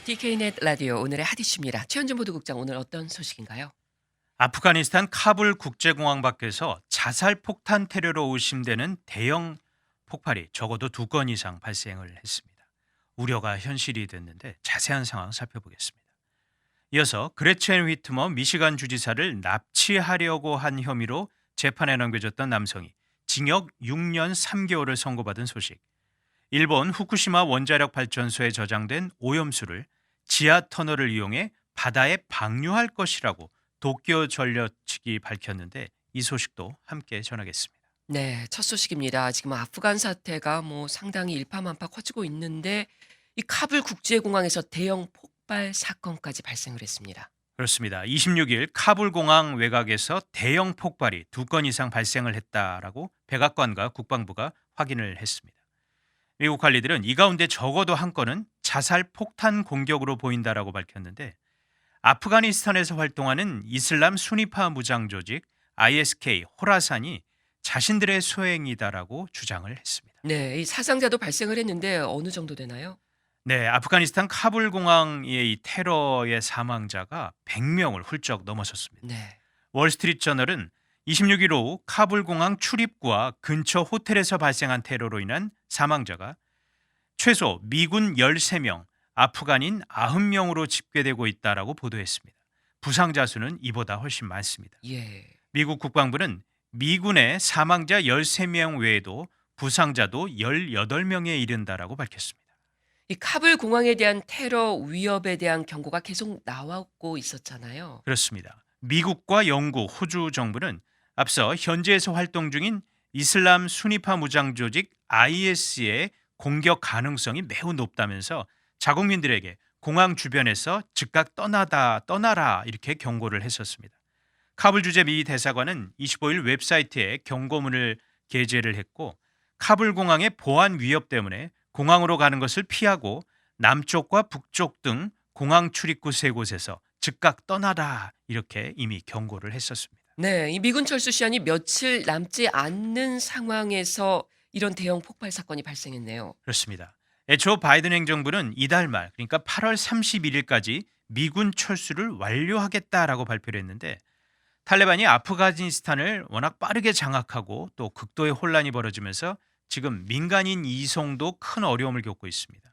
DK넷 라디오 오늘의 핫이슈입니다. 최현준 보도국장 오늘 어떤 소식인가요? 아프가니스탄 카불 국제공항 밖에서 자살 폭탄 테러로 의심되는 대형 폭발이 적어도 2건 이상 발생을 했습니다. 우려가 현실이 됐는데 자세한 상황 살펴보겠습니다. 이어서 그레첸 휘트머 미시간 주지사를 납치하려고 한 혐의로 재판에 넘겨졌던 남성이 징역 6년 3개월을 선고받은 소식. 일본 후쿠시마 원자력 발전소에 저장된 오염수를 지하 터널을 이용해 바다에 방류할 것이라고 도쿄 전력 측이 밝혔는데 이 소식도 함께 전하겠습니다. 네, 첫 소식입니다. 지금 아프간 사태가 상당히 일파만파 커지고 있는데 이 카불 국제공항에서 대형 폭발 사건까지 발생을 했습니다. 그렇습니다. 26일 카불 공항 외곽에서 대형 폭발이 2건 이상 발생을 했다라고 백악관과 국방부가 확인을 했습니다. 미국 관리들은 이 가운데 적어도 한 건은 자살 폭탄 공격으로 보인다라고 밝혔는데 아프가니스탄에서 활동하는 이슬람 수니파 무장 조직 ISK 호라산이 자신들의 소행이다라고 주장을 했습니다. 네, 이 사상자도 발생을 했는데 어느 정도 되나요? 네, 아프가니스탄 카불 공항의 이 테러의 사망자가 100명을 훌쩍 넘어섰습니다. 네. 월스트리트 저널은 26일 오후 카불 공항 출입구와 근처 호텔에서 발생한 테러로 인한 사망자가 최소 미군 13명, 아프간인 90명으로 집계되고 있다라고 보도했습니다. 부상자 수는 이보다 훨씬 많습니다. 예. 미국 국방부는 미군의 사망자 13명 외에도 부상자도 18명에 이른다라고 밝혔습니다. 이 카불 공항에 대한 테러 위협에 대한 경고가 계속 나왔고 있었잖아요. 그렇습니다. 미국과 영국, 호주 정부는 앞서 현지에서 활동 중인 이슬람 수니파 무장 조직 IS의 공격 가능성이 매우 높다면서 자국민들에게 공항 주변에서 즉각 떠나라 이렇게 경고를 했었습니다. 카불 주재 미 대사관은 25일 웹사이트에 경고문을 게재를 했고 카불 공항의 보안 위협 때문에 공항으로 가는 것을 피하고 남쪽과 북쪽 등 공항 출입구 3곳에서 즉각 떠나라 이렇게 이미 경고를 했었습니다. 네, 이 미군 철수 시한이 며칠 남지 않는 상황에서 이런 대형 폭발 사건이 발생했네요. 그렇습니다. 애초 바이든 행정부는 이달 말 그러니까 8월 31일까지 미군 철수를 완료하겠다라고 발표를 했는데 탈레반이 아프가니스탄을 워낙 빠르게 장악하고 또 극도의 혼란이 벌어지면서 지금 민간인 이송도 큰 어려움을 겪고 있습니다.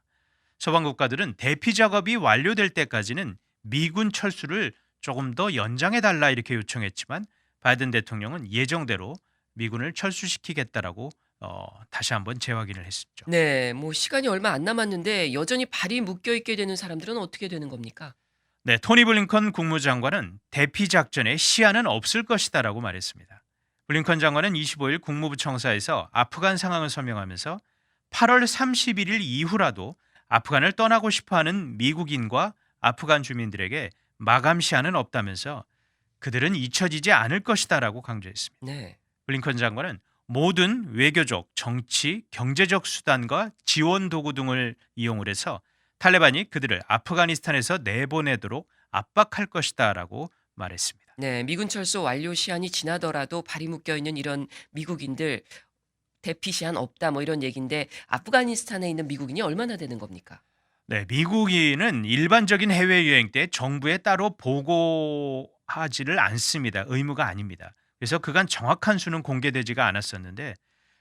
서방 국가들은 대피 작업이 완료될 때까지는 미군 철수를 조금 더 연장해 달라 이렇게 요청했지만 바이든 대통령은 예정대로 미군을 철수시키겠다라고 다시 한번 재확인을 했었죠. 네, 시간이 얼마 안 남았는데 여전히 발이 묶여 있게 되는 사람들은 어떻게 되는 겁니까? 네, 토니 블링컨 국무장관은 대피 작전에 시한은 없을 것이다라고 말했습니다. 블링컨 장관은 25일 국무부 청사에서 아프간 상황을 설명하면서 8월 31일 이후라도 아프간을 떠나고 싶어하는 미국인과 아프간 주민들에게 마감 시한은 없다면서 그들은 잊혀지지 않을 것이다라고 강조했습니다. 네. 블링컨 장관은 모든 외교적, 정치, 경제적 수단과 지원 도구 등을 이용을 해서 탈레반이 그들을 아프가니스탄에서 내보내도록 압박할 것이다라고 말했습니다. 네, 미군 철수 완료 시한이 지나더라도 발이 묶여 있는 이런 미국인들 대피 시한 없다 이런 얘기인데 아프가니스탄에 있는 미국인이 얼마나 되는 겁니까? 네, 미국인은 일반적인 해외여행 때 정부에 따로 보고하지를 않습니다. 의무가 아닙니다. 그래서 그간 정확한 수는 공개되지가 않았었는데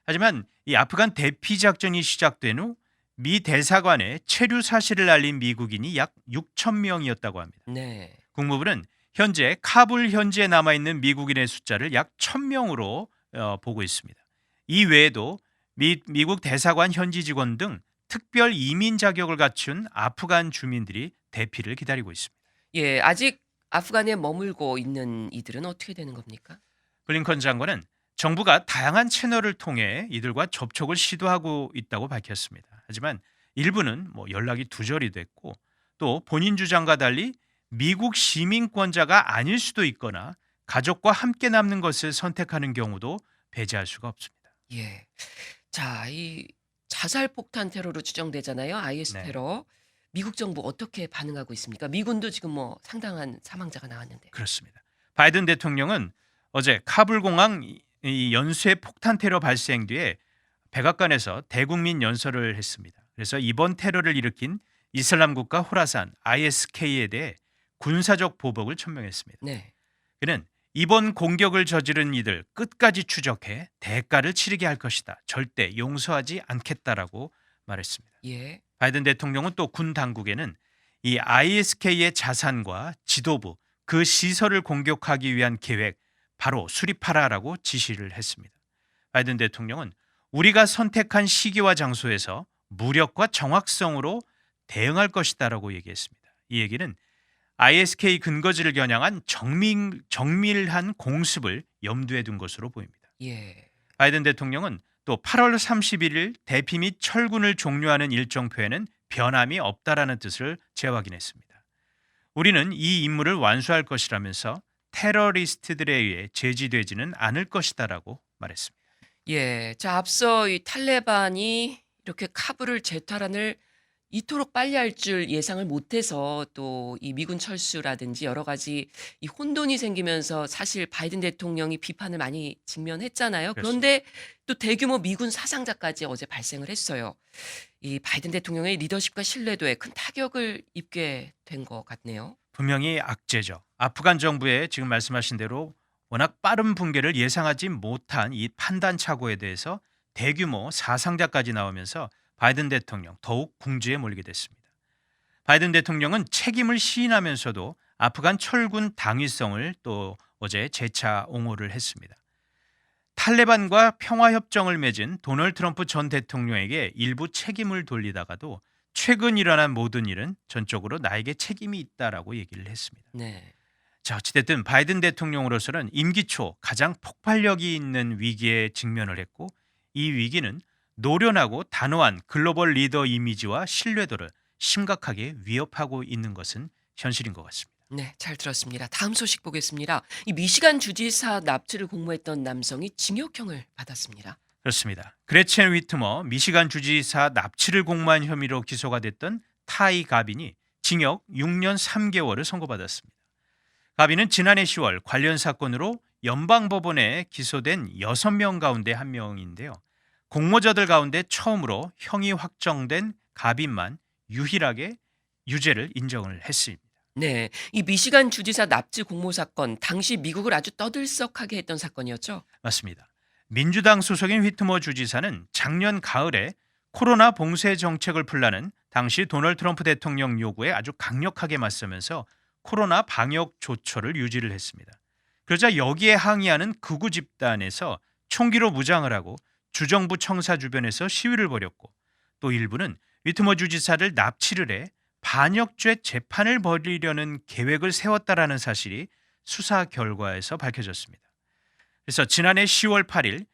하지만 이 아프간 대피 작전이 시작된 후 미 대사관에 체류 사실을 알린 미국인이 약 6천 명이었다고 합니다. 네. 국무부는 현재 카불 현지에 남아있는 미국인의 숫자를 약 1,000명으로 보고 있습니다. 이 외에도 미국 대사관 현지 직원 등 특별 이민 자격을 갖춘 아프간 주민들이 대피를 기다리고 있습니다. 예, 아직 아프간에 머물고 있는 이들은 어떻게 되는 겁니까? 블링컨 장관은 정부가 다양한 채널을 통해 이들과 접촉을 시도하고 있다고 밝혔습니다. 하지만 일부는 연락이 두절이 됐고 또 본인 주장과 달리 미국 시민권자가 아닐 수도 있거나 가족과 함께 남는 것을 선택하는 경우도 배제할 수가 없습니다. 예. 자, 이 자살 폭탄 테러로 추정되잖아요. IS 네, 테러. 미국 정부 어떻게 반응하고 있습니까? 미군도 지금 상당한 사망자가 나왔는데. 그렇습니다. 바이든 대통령은 어제 카불 공항 이 연쇄 폭탄 테러 발생 뒤에 백악관에서 대국민 연설을 했습니다. 그래서 이번 테러를 일으킨 이슬람 국가 호라산 ISK에 대해 군사적 보복을 천명했습니다. 네. 그는 이번 공격을 저지른 이들 끝까지 추적해 대가를 치르게 할 것이다. 절대 용서하지 않겠다라고 말했습니다. 예. 바이든 대통령은 또 군 당국에는 이 ISK의 자산과 지도부, 그 시설을 공격하기 위한 계획 바로 수립하라라고 지시를 했습니다. 바이든 대통령은 우리가 선택한 시기와 장소에서 무력과 정확성으로 대응할 것이다라고 얘기했습니다. 이 얘기는 ISK 근거지를 겨냥한 정밀한 공습을 염두에 둔 것으로 보입니다. 예. 바이든 대통령은 또 8월 31일 대피 및 철군을 종료하는 일정표에는 변함이 없다라는 뜻을 재확인했습니다. 우리는 이 임무를 완수할 것이라면서 테러리스트들에 의해 제지되지는 않을 것이다라고 말했습니다. 예. 자, 앞서 이 탈레반이 이렇게 카불을 재탈환을 이토록 빨리 할 줄 예상을 못해서 또 이 미군 철수라든지 여러 가지 이 혼돈이 생기면서 사실 바이든 대통령이 비판을 많이 직면했잖아요. 그렇습니다. 그런데 또 대규모 미군 사상자까지 어제 발생을 했어요. 이 바이든 대통령의 리더십과 신뢰도에 큰 타격을 입게 된 것 같네요. 분명히 악재죠. 아프간 정부의 지금 말씀하신 대로 워낙 빠른 붕괴를 예상하지 못한 이 판단 착오에 대해서 대규모 사상자까지 나오면서 바이든 대통령 더욱 궁지에 몰리게 됐습니다. 바이든 대통령은 책임을 시인하면서도 아프간 철군 당위성을 또 어제 재차 옹호를 했습니다. 탈레반과 평화협정을 맺은 도널드 트럼프 전 대통령에게 일부 책임을 돌리다가도 최근 일어난 모든 일은 전적으로 나에게 책임이 있다라고 얘기를 했습니다. 네. 자, 어찌됐든 바이든 대통령으로서는 임기 초 가장 폭발력이 있는 위기에 직면을 했고 이 위기는 노련하고 단호한 글로벌 리더 이미지와 신뢰도를 심각하게 위협하고 있는 것은 현실인 것 같습니다. 네, 잘 들었습니다. 다음 소식 보겠습니다. 이 미시간 주지사 납치를 공모했던 남성이 징역형을 받았습니다. 그렇습니다. 그레첸 위트머 미시간 주지사 납치를 공모한 혐의로 기소가 됐던 타이 가빈이 징역 6년 3개월을 선고받았습니다. 가빈은 지난해 10월 관련 사건으로 연방법원에 기소된 6명 가운데 한 명인데요. 공모자들 가운데 처음으로 형이 확정된 가빈만 유일하게 유죄를 인정을 했습니다. 네, 이 미시간 주지사 납치 공모 사건, 당시 미국을 아주 떠들썩하게 했던 사건이었죠. 맞습니다. 민주당 소속인 휘트머 주지사는 작년 가을에 코로나 봉쇄 정책을 풀라는 당시 도널드 트럼프 대통령 요구에 아주 강력하게 맞서면서 코로나 방역 조처를 유지를 했습니다. 그러자 여기에 항의하는 극우 집단에서 총기로 무장을 하고 주정부 청사 주변에서 시위를 벌였고 또 일부는 위트머 주지사를 납치를 해 반역죄 재판을 벌이려는 계획을 세웠다라는 사실이 수사 결과에서 밝혀졌습니다. 그래서 지난해 10월 8일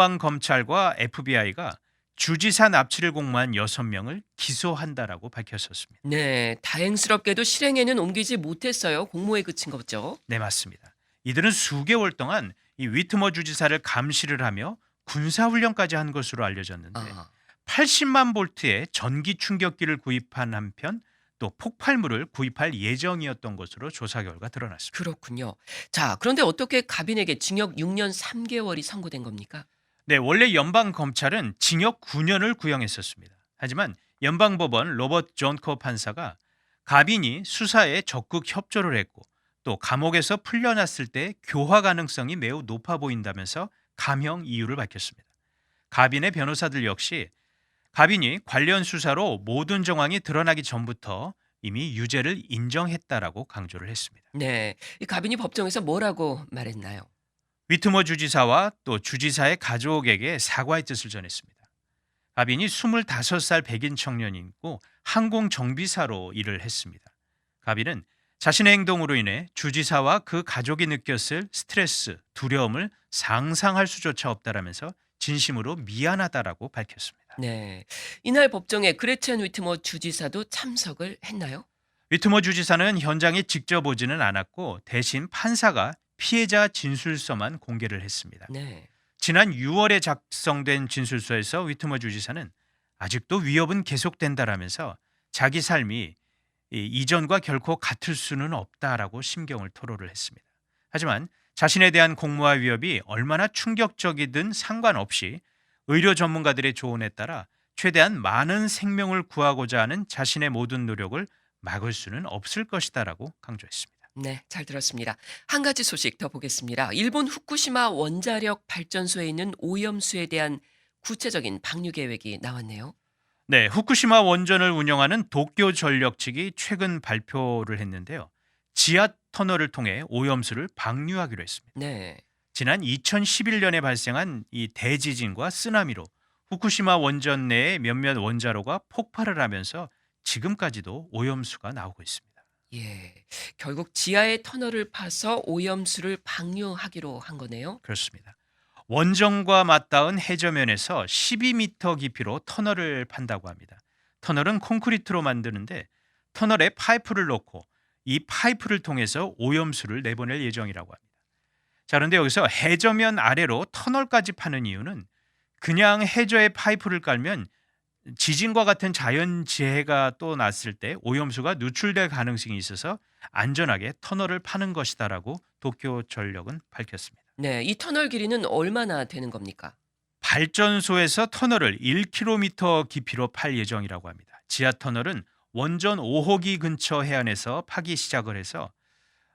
연방검찰과 FBI가 주지사 납치를 공모한 6명을 기소한다라고 밝혔었습니다. 네, 다행스럽게도 실행에는 옮기지 못했어요. 공모에 그친 거죠. 네, 맞습니다. 이들은 수개월 동안 이 위트머 주지사를 감시를 하며 군사훈련까지 한 것으로 알려졌는데 아, 80만 볼트의 전기 충격기를 구입한 한편 또 폭발물을 구입할 예정이었던 것으로 조사 결과 드러났습니다. 그렇군요. 자, 그런데 어떻게 가빈에게 징역 6년 3개월이 선고된 겁니까? 네, 원래 연방 검찰은 징역 9년을 구형했었습니다. 하지만 연방법원 로버트 존 코 판사가 가빈이 수사에 적극 협조를 했고 또 감옥에서 풀려났을 때 교화 가능성이 매우 높아 보인다면서 감형 이유를 밝혔습니다. 가빈의 변호사들 역시 가빈이 관련 수사로 모든 정황이 드러나기 전부터 이미 유죄를 인정했다라고 강조를 했습니다. 네, 이 가빈이 법정에서 뭐라고 말했나요? 위트머 주지사와 또 주지사의 가족에게 사과의 뜻을 전했습니다. 가빈이 25살 백인 청년이고 항공 정비사로 일을 했습니다. 가빈은 자신의 행동으로 인해 주지사와 그 가족이 느꼈을 스트레스, 두려움을 상상할 수조차 없다라면서 진심으로 미안하다라고 밝혔습니다. 네, 이날 법정에 그레첸 위트머 주지사도 참석을 했나요? 위트머 주지사는 현장에 직접 오지는 않았고 대신 판사가 피해자 진술서만 공개를 했습니다. 네. 지난 6월에 작성된 진술서에서 위트머 주지사는 아직도 위협은 계속된다라면서 자기 삶이 이전과 결코 같을 수는 없다라고 심경을 토로를 했습니다. 하지만 자신에 대한 공모와 위협이 얼마나 충격적이든 상관없이 의료 전문가들의 조언에 따라 최대한 많은 생명을 구하고자 하는 자신의 모든 노력을 막을 수는 없을 것이다라고 강조했습니다. 네, 잘 들었습니다. 한 가지 소식 더 보겠습니다. 일본 후쿠시마 원자력 발전소에 있는 오염수에 대한 구체적인 방류 계획이 나왔네요. 네, 후쿠시마 원전을 운영하는 도쿄 전력 측이 최근 발표를 했는데요. 지하 터널을 통해 오염수를 방류하기로 했습니다. 네. 지난 2011년에 발생한 이 대지진과 쓰나미로 후쿠시마 원전 내의 몇몇 원자로가 폭발을 하면서 지금까지도 오염수가 나오고 있습니다. 예. 결국 지하의 터널을 파서 오염수를 방류하기로 한 거네요. 그렇습니다. 원전과 맞닿은 해저면에서 12m 깊이로 터널을 판다고 합니다. 터널은 콘크리트로 만드는데 터널에 파이프를 넣고 이 파이프를 통해서 오염수를 내보낼 예정이라고 합니다. 자, 그런데 여기서 해저면 아래로 터널까지 파는 이유는 그냥 해저에 파이프를 깔면 지진과 같은 자연재해가 또 났을 때 오염수가 누출될 가능성이 있어서 안전하게 터널을 파는 것이다라고 도쿄전력은 밝혔습니다. 네, 이 터널 길이는 얼마나 되는 겁니까? 발전소에서 터널을 1km 깊이로 팔 예정이라고 합니다. 지하 터널은 원전 5호기 근처 해안에서 파기 시작을 해서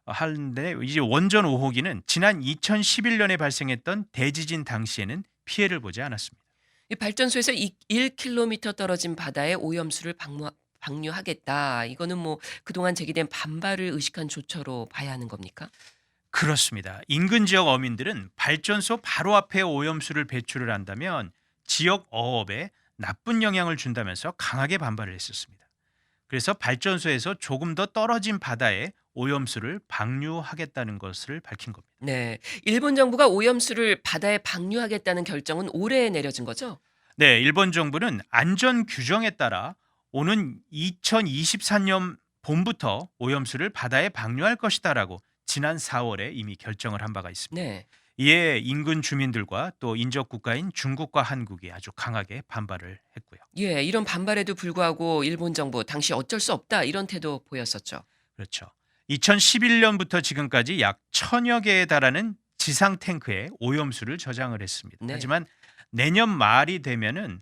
하는데 이제 원전 5호기는 지난 2011년에 발생했던 대지진 당시에는 피해를 보지 않았습니다. 이 발전소에서 1km 떨어진 바다에 오염수를 방류하겠다. 이거는 뭐 그동안 제기된 반발을 의식한 조처로 봐야 하는 겁니까? 그렇습니다. 인근 지역 어민들은 발전소 바로 앞에 오염수를 배출을 한다면 지역 어업에 나쁜 영향을 준다면서 강하게 반발을 했었습니다. 그래서 발전소에서 조금 더 떨어진 바다에 오염수를 방류하겠다는 것을 밝힌 겁니다. 네. 일본 정부가 오염수를 바다에 방류하겠다는 결정은 올해 내려진 거죠? 네, 일본 정부는 안전 규정에 따라 오는 2024년 봄부터 오염수를 바다에 방류할 것이다라고 지난 4월에 이미 결정을 한 바가 있습니다. 네. 이에 인근 주민들과 또 인접 국가인 중국과 한국이 아주 강하게 반발을 했고요. 예, 이런 반발에도 불구하고 일본 정부 당시 어쩔 수 없다 이런 태도 보였었죠. 그렇죠. 2011년부터 지금까지 약 1000여 개에 달하는 지상 탱크에 오염수를 저장을 했습니다. 네. 하지만 내년 말이 되면은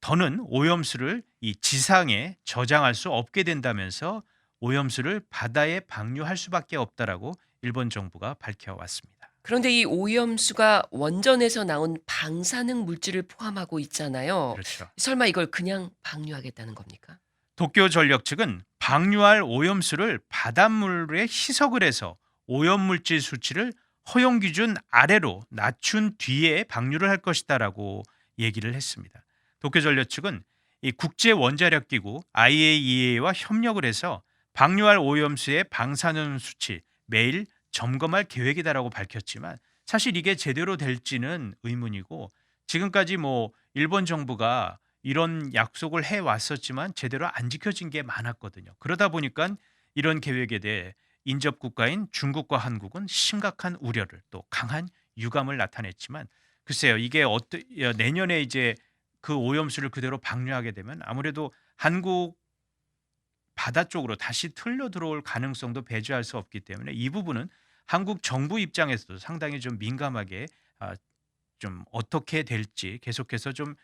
더는 오염수를 이 지상에 저장할 수 없게 된다면서 오염수를 바다에 방류할 수밖에 없다라고 일본 정부가 밝혀왔습니다. 그런데 이 오염수가 원전에서 나온 방사능 물질을 포함하고 있잖아요. 그렇죠. 설마 이걸 그냥 방류하겠다는 겁니까? 도쿄 전력 측은 방류할 오염수를 바닷물에 희석을 해서 오염물질 수치를 허용 기준 아래로 낮춘 뒤에 방류를 할 것이다라고 얘기를 했습니다. 도쿄 전력 측은 이 국제 원자력 기구 IAEA와 협력을 해서 방류할 오염수의 방사능 수치 매일 점검할 계획이다라고 밝혔지만 사실 이게 제대로 될지는 의문이고 지금까지 뭐 일본 정부가 이런 약속을 해 왔었지만 제대로 안 지켜진 게 많았거든요. 그러다 보니까 이런 계획에 대해 인접 국가인 중국과 한국은 심각한 우려를 또 강한 유감을 나타냈지만 글쎄요. 이게 내년에 이제 그 오염수를 그대로 방류하게 되면 아무래도 한국 바다 쪽으로 다시 틀려 들어올 가능성도 배제할 수 없기 때문에 이 부분은 한국 정부 입장에서도 상당히 좀 민감하게 좀 어떻게 될지 계속해서 좀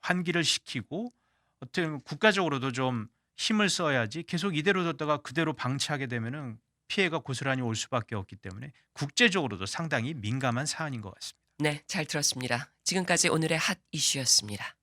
환기를 시키고 어떤 국가적으로도 좀 힘을 써야지 계속 이대로 뒀다가 그대로 방치하게 되면은 피해가 고스란히 올 수밖에 없기 때문에 국제적으로도 상당히 민감한 사안인 것 같습니다. 네, 잘 들었습니다. 지금까지 오늘의 핫 이슈였습니다.